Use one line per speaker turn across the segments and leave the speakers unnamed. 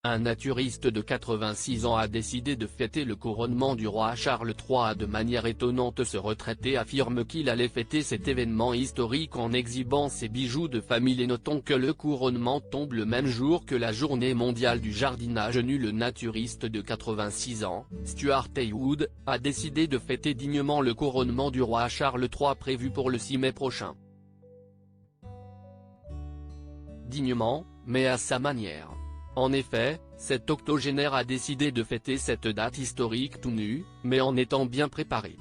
Un naturiste de 86 ans a décidé de fêter le couronnement du roi Charles III. De manière étonnante, ce retraité affirme qu'il allait fêter cet événement historique en exhibant ses bijoux de famille. Et notons que le couronnement tombe le même jour que la journée mondiale du jardinage nu. Le naturiste de 86 ans, Stuart Heywood, a décidé de fêter dignement le couronnement du roi Charles III prévu pour le 6 mai prochain. Dignement, mais à sa manière. En effet, cet octogénaire a décidé de fêter cette date historique tout nu, mais en étant bien préparé.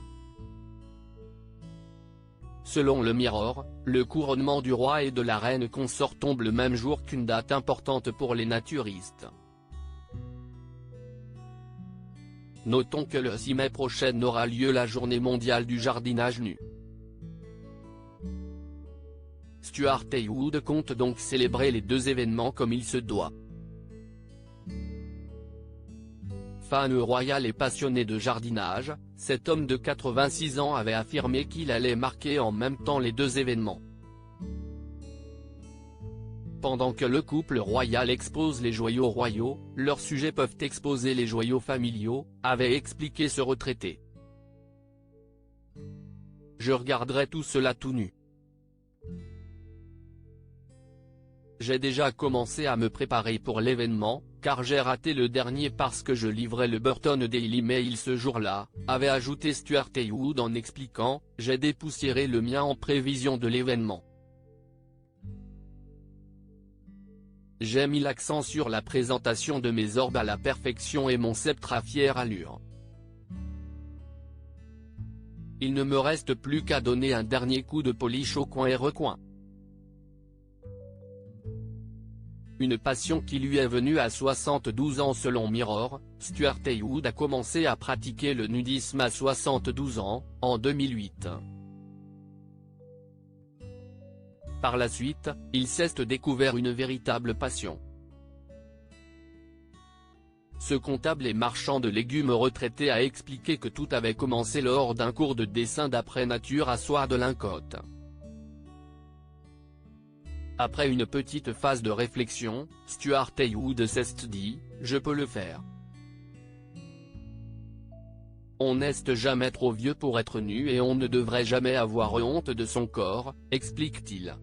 Selon le Mirror, le couronnement du roi et de la reine consort tombe le même jour qu'une date importante pour les naturistes. Notons que le 6 mai prochain aura lieu la journée mondiale du jardinage nu. Stuart Heywood compte donc célébrer les deux événements comme il se doit. Fan royal et passionné de jardinage, cet homme de 86 ans avait affirmé qu'il allait marquer en même temps les deux événements. Pendant que le couple royal expose les joyaux royaux, leurs sujets peuvent exposer les joyaux familiaux, avait expliqué ce retraité. Je regarderai tout cela tout nu. J'ai déjà commencé à me préparer pour l'événement, car j'ai raté le dernier parce que je livrais le Burton Daily Mail ce jour-là, avait ajouté Stuart Heywood en expliquant « J'ai dépoussiéré le mien en prévision de l'événement. J'ai mis l'accent sur la présentation de mes orbes à la perfection et mon sceptre à fière allure. Il ne me reste plus qu'à donner un dernier coup de polish au coin et recoin. » Une passion qui lui est venue à 72 ans. Selon Mirror, Stuart Heywood a commencé à pratiquer le nudisme à 72 ans, en 2008. Par la suite, il s'est découvert une véritable passion. Ce comptable et marchand de légumes retraité a expliqué que tout avait commencé lors d'un cours de dessin d'après nature à Swartland-Côte. Après une petite phase de réflexion, Stuart Heywood s'est dit « Je peux le faire. On n'est jamais trop vieux pour être nu et on ne devrait jamais avoir honte de son corps », explique-t-il.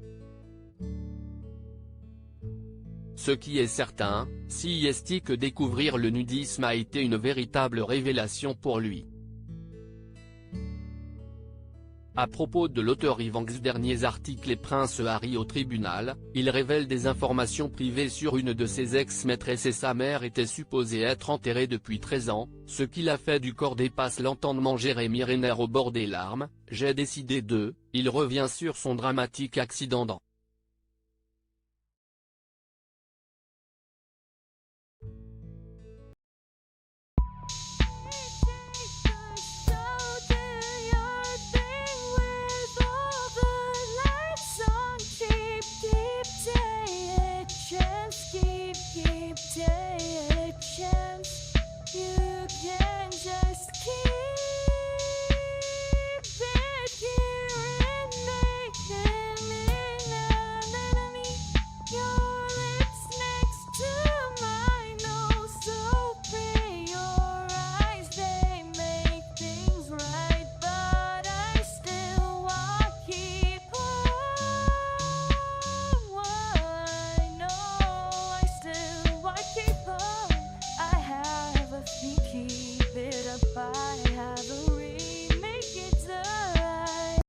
Ce qui est certain, c'est que découvrir le nudisme a été une véritable révélation pour lui. À propos de l'auteur Ivanks, derniers articles et Prince Harry au tribunal, il révèle des informations privées sur une de ses ex-maîtresses et sa mère était supposée être enterrée depuis 13 ans, ce qui l'a fait du corps dépasse l'entendement. Jérémy Renner au bord des larmes, j'ai décidé de, il revient sur son dramatique accident dans